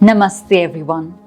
Namaste everyone.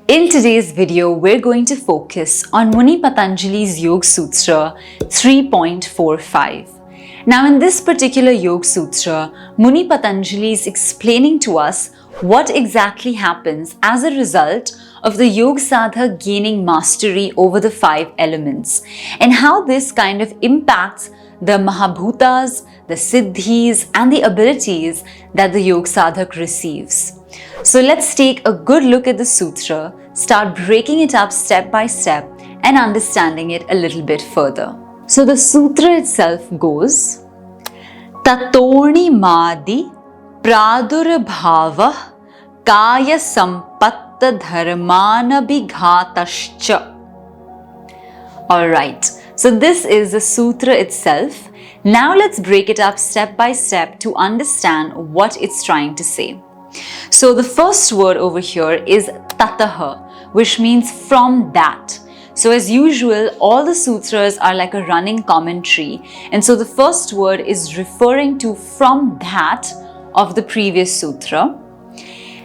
In today's video, we're going to focus on Muni Patanjali's Yoga Sutra 3.45. Now in this particular Yoga Sutra, Muni Patanjali is explaining to us what exactly happens as a result of the Yoga Sadhak gaining mastery over the 5 elements and how this kind of impacts the Mahabhutas, the Siddhis and the abilities that the Yoga Sadhak receives. So let's take a good look at the sutra, start breaking it up step by step and understanding it a little bit further. So the sutra itself goes, Tatorni Madi Pradurabhava Kaya Sampatta Dharmanabhighatascha. Alright, so this is the sutra itself. Now let's break it up step by step to understand what it's trying to say. So the first word over here is tataha, which means from that. So as usual, all the sutras are like a running commentary. And so the first word is referring to from that of the previous sutra.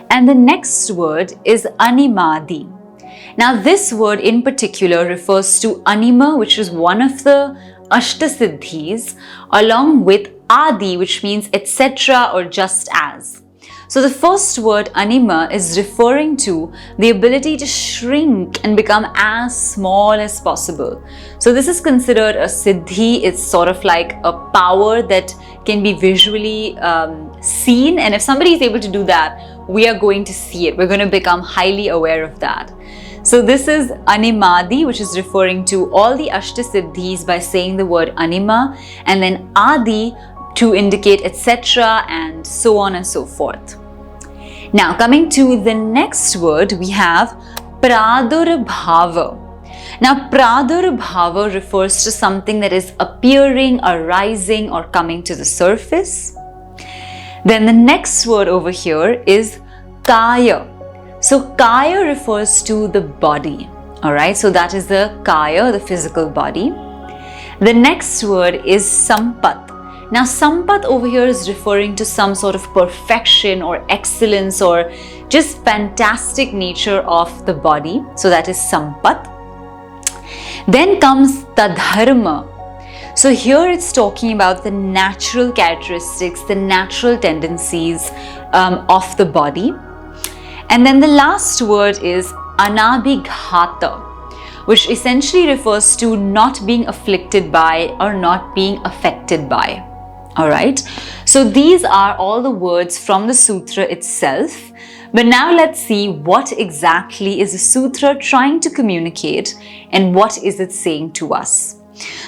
And the next word is animadi. Now this word in particular refers to anima, which is one of the Ashta-Siddhis, along with adi, which means etc. or just as. So the first word anima is referring to the ability to shrink and become as small as possible. So this is considered a siddhi. It's sort of like a power that can be visually seen, and if somebody is able to do that, we are going to see it. We're going to become highly aware of that. So this is animadi, which is referring to all the Ashta-Siddhis by saying the word anima, and then adi to indicate etc. and so on and so forth. Now coming to the next word, we have pradurabhava. Now pradurabhava refers to something that is appearing, arising or coming to the surface. Then the next word over here is kaya. So kaya refers to the body. Alright, so that is the kaya, the physical body. The next word is sampat. Now sampat over here is referring to some sort of perfection or excellence or just fantastic nature of the body. So that is sampat. Then comes tadharma. So here it's talking about the natural characteristics, the natural tendencies of the body. And then the last word is anabhighata, which essentially refers to not being afflicted by or not being affected by. Alright, so these are all the words from the sutra itself. But now let's see what exactly is the sutra trying to communicate and what is it saying to us.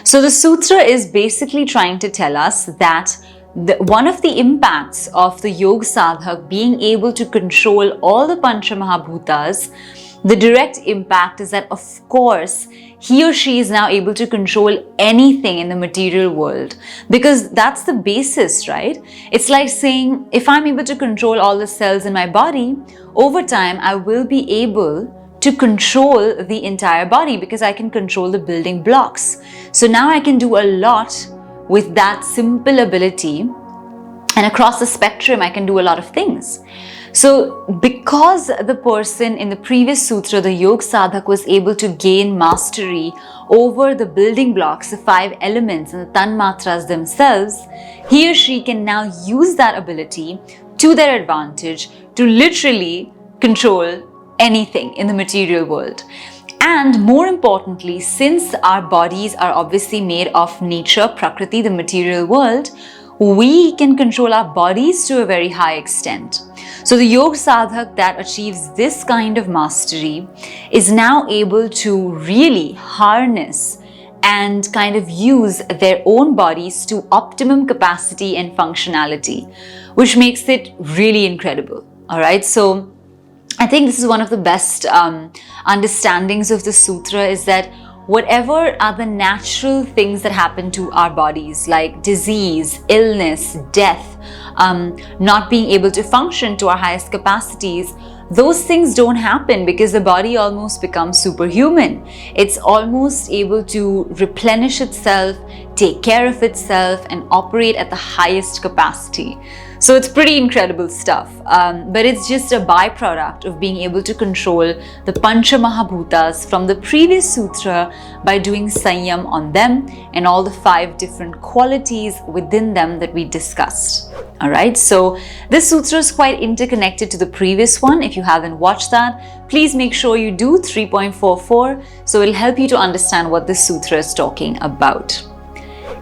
So the sutra is basically trying to tell us that one of the impacts of the Yoga Sadhak being able to control all the Pancha Mahabhutas, the direct impact is that of course he or she is now able to control anything in the material world, because that's the basis, right? It's like saying, if I'm able to control all the cells in my body, over time I will be able to control the entire body because I can control the building blocks. So now I can do a lot with that simple ability, and across the spectrum I can do a lot of things. So because the person in the previous sutra, the Yoga Sadhak, was able to gain mastery over the building blocks, the 5 elements and the tanmatras themselves, he or she can now use that ability to their advantage to literally control anything in the material world. And more importantly, since our bodies are obviously made of nature, prakriti, the material world, we can control our bodies to a very high extent. So the Yoga Sadhak that achieves this kind of mastery is now able to really harness and kind of use their own bodies to optimum capacity and functionality, which makes it really incredible. Alright, so I think this is one of the best understandings of the sutra, is that whatever are the natural things that happen to our bodies, like disease, illness, death, not being able to function to our highest capacities, those things don't happen because the body almost becomes superhuman. It's almost able to replenish itself, take care of itself, and operate at the highest capacity. So it's pretty incredible stuff, but it's just a byproduct of being able to control the Pancha Mahabhutas from the previous sutra by doing Sanyam on them and all the 5 different qualities within them that we discussed. Alright, so this sutra is quite interconnected to the previous one. If you haven't watched that, please make sure you do 3.44, so it'll help you to understand what this sutra is talking about.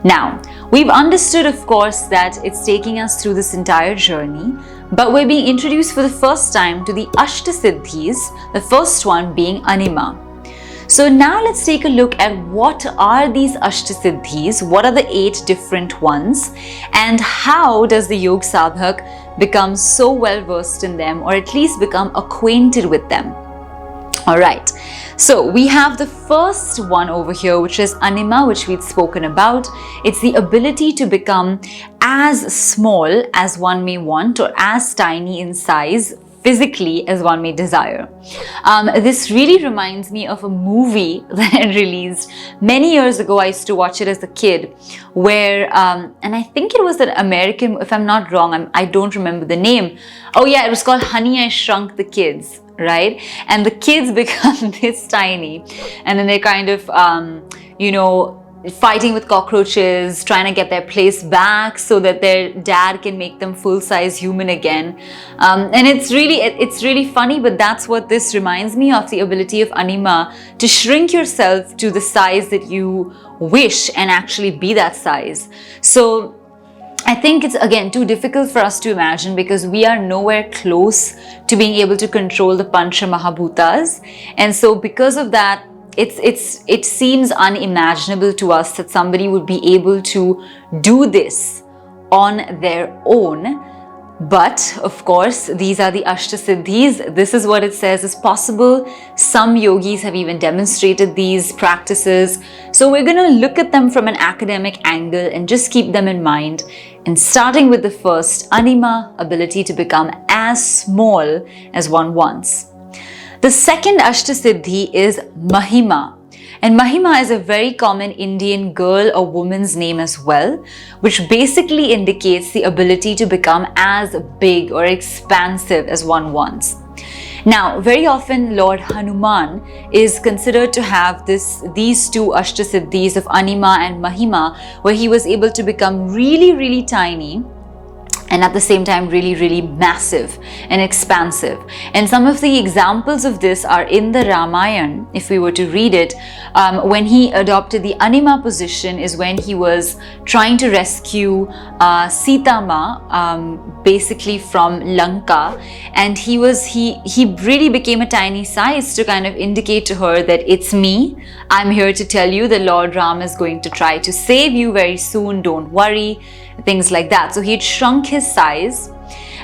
Now, we've understood, of course, that it's taking us through this entire journey, but we're being introduced for the first time to the Ashta-Siddhis, the first one being Anima. So now let's take a look at what are these Ashta-Siddhis, what are the 8 different ones, and how does the Yog Sadhak become so well versed in them, or at least become acquainted with them. Alright, so we have the first one over here, which is Anima, which we'd spoken about. It's the ability to become as small as one may want, or as tiny in size physically as one may desire. This really reminds me of a movie that I released many years ago. I used to watch it as a kid, where, and I think it was an American, if I'm not wrong, I don't remember the name. Oh yeah, it was called Honey, I Shrunk the Kids. Right? And the kids become this tiny, and then they're kind of, fighting with cockroaches, trying to get their place back so that their dad can make them full-size human again. And it's really funny, but that's what this reminds me of, the ability of Anima to shrink yourself to the size that you wish and actually be that size. So I think it's again too difficult for us to imagine, because we are nowhere close to being able to control the Pancha Mahabhutas, and so because of that, it seems unimaginable to us that somebody would be able to do this on their own. But of course, these are the Ashta-Siddhis. This is what it says is possible. Some yogis have even demonstrated these practices. So we're going to look at them from an academic angle and just keep them in mind. And starting with the first, Anima, ability to become as small as one wants. The second Ashta-Siddhi is Mahima. And Mahima is a very common Indian girl or woman's name as well, which basically indicates the ability to become as big or expansive as one wants. Now, very often Lord Hanuman is considered to have these 2 Ashta-Siddhis of Anima and Mahima, where he was able to become really, really tiny, and at the same time really, really massive and expansive. And some of the examples of this are in the Ramayana. If we were to read it, when he adopted the Anima position is when he was trying to rescue Sita Ma, basically from Lanka, and he really became a tiny size to kind of indicate to her that it's me. I'm here to tell you that Lord Ram is going to try to save you very soon, don't worry. Things like that. So he had shrunk his size,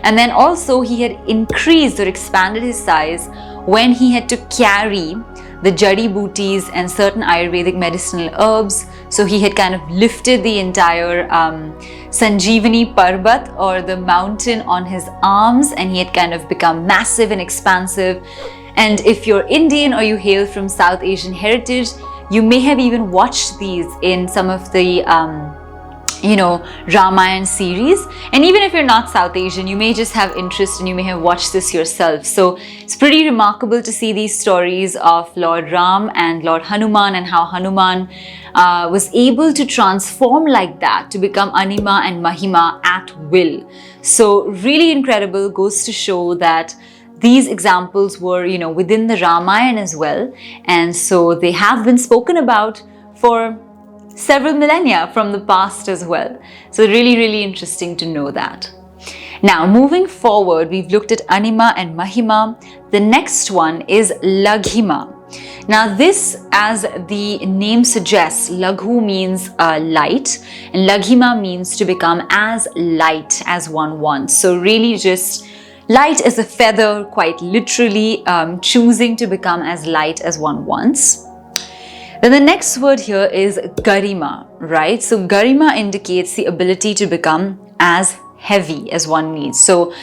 and then also he had increased or expanded his size when he had to carry the jadi booties and certain Ayurvedic medicinal herbs. So he had kind of lifted the entire Sanjeevani Parbat, or the mountain, on his arms, and he had kind of become massive and expansive. And if you're Indian or you hail from South Asian heritage, you may have even watched these in some of the Ramayana series. And even if you're not South Asian, you may just have interest and you may have watched this yourself. So it's pretty remarkable to see these stories of Lord Ram and Lord Hanuman, and how Hanuman was able to transform like that to become Anima and Mahima at will. So really incredible, goes to show that these examples were, within the Ramayana as well. And so they have been spoken about for several millennia from the past as well. So really, really interesting to know that. Now, moving forward, we've looked at Anima and Mahima. The next one is Laghima. Now this, as the name suggests, Laghu means light, and Laghima means to become as light as one wants. So really just light as a feather, quite literally, choosing to become as light as one wants. Then the next word here is Karima, right? So Karima indicates the ability to become as heavy as one needs. So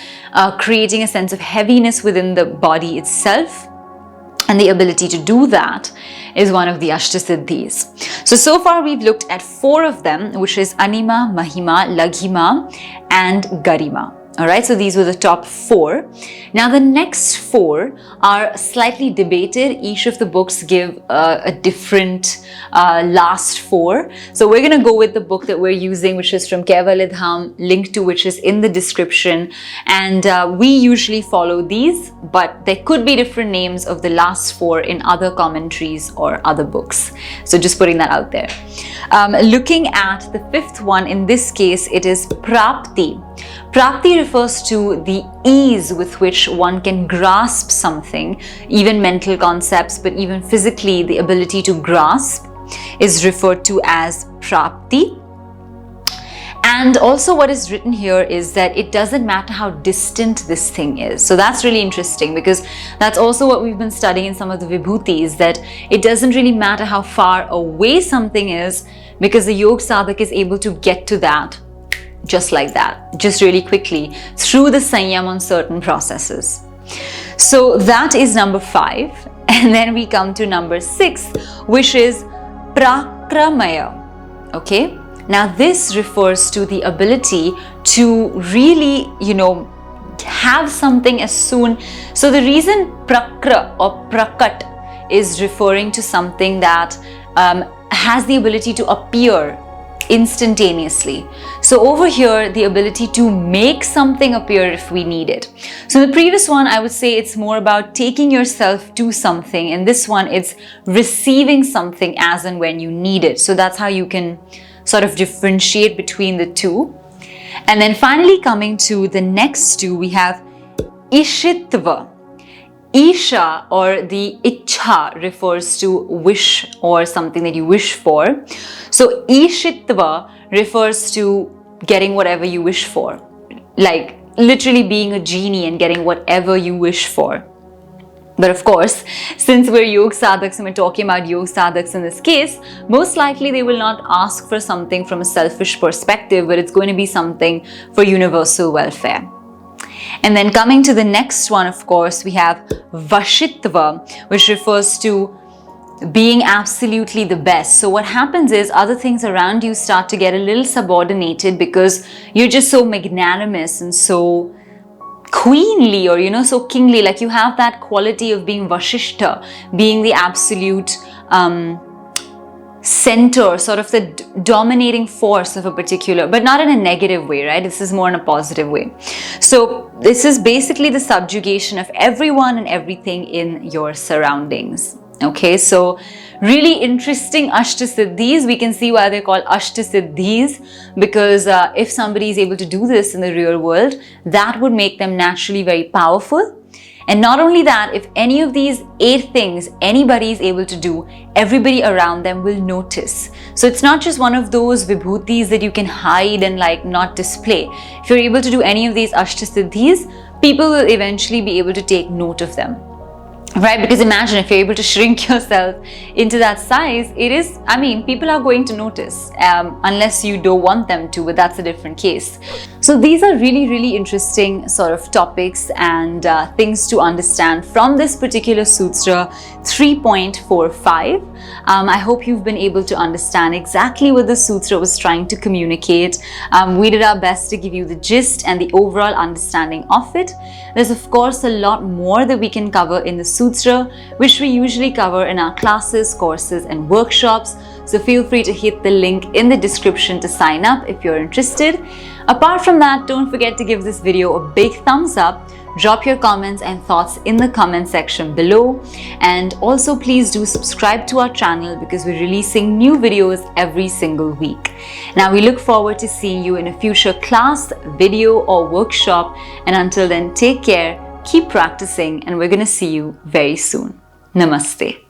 creating a sense of heaviness within the body itself, and the ability to do that is one of the Ashta-Siddhis. So far we've looked at 4 of them, which is Anima, Mahima, Laghima, and Karima. All right, so these were the top 4. Now the next 4 are slightly debated. Each of the books give a different last 4. So we're going to go with the book that we're using, which is from Kaivalyadhama, link to which is in the description. And we usually follow these, but there could be different names of the last 4 in other commentaries or other books. So just putting that out there. Looking at the 5th one, in this case, it is Prapti. Prapti refers to the ease with which one can grasp something, even mental concepts, but even physically, the ability to grasp is referred to as Prapti. And also what is written here is that it doesn't matter how distant this thing is. So that's really interesting, because that's also what we've been studying in some of the vibhutis, that it doesn't really matter how far away something is, because the yoga sadhak is able to get to that just like that, just really quickly through the sanyam on certain processes. So that is number 5. And then we come to number 6, which is prakramaya. Okay. Now this refers to the ability to really, have something as soon. So the reason prakra or prakat is referring to something that has the ability to appear instantaneously. So over here, the ability to make something appear if we need it. So in the previous one, I would say it's more about taking yourself to something. In this one, it's receiving something as and when you need it. So that's how you can sort of differentiate between the two. And then finally coming to the next 2, we have Ishitva. Isha, or the Ichha, refers to wish or something that you wish for. So Ishitva refers to getting whatever you wish for, like literally being a genie and getting whatever you wish for. But of course, since we're yoga sadhaks and we're talking about yoga sadhaks in this case, most likely they will not ask for something from a selfish perspective, but it's going to be something for universal welfare. And then coming to the next one, of course, we have Vasithwa, which refers to being absolutely the best. So what happens is other things around you start to get a little subordinated because you're just so magnanimous and so queenly, or so kingly. Like you have that quality of being Vashishta, being the absolute center, sort of the dominating force of a particular, but not in a negative way, right? This is more in a positive way. So this is basically the subjugation of everyone and everything in your surroundings. Okay, so really interesting Ashta-Siddhis. We can see why they're called Ashta-Siddhis, because if somebody is able to do this in the real world, that would make them naturally very powerful. And not only that, if any of these 8 things anybody is able to do, everybody around them will notice. So it's not just one of those vibhutis that you can hide and not display. If you're able to do any of these Ashta-Siddhis, people will eventually be able to take note of them. Right? Because imagine if you're able to shrink yourself into that size, people are going to notice, unless you don't want them to, but that's a different case. So these are really, really interesting sort of topics and things to understand from this particular Sutra 3.45. I hope you've been able to understand exactly what the Sutra was trying to communicate. We did our best to give you the gist and the overall understanding of it. There's of course a lot more that we can cover in the Sutra, which we usually cover in our classes, courses and workshops. So feel free to hit the link in the description to sign up if you're interested. Apart from that, don't forget to give this video a big thumbs up. Drop your comments and thoughts in the comment section below. And also please do subscribe to our channel, because we're releasing new videos every single week. Now we look forward to seeing you in a future class, video or workshop. And until then, take care, keep practicing, and we're going to see you very soon. Namaste.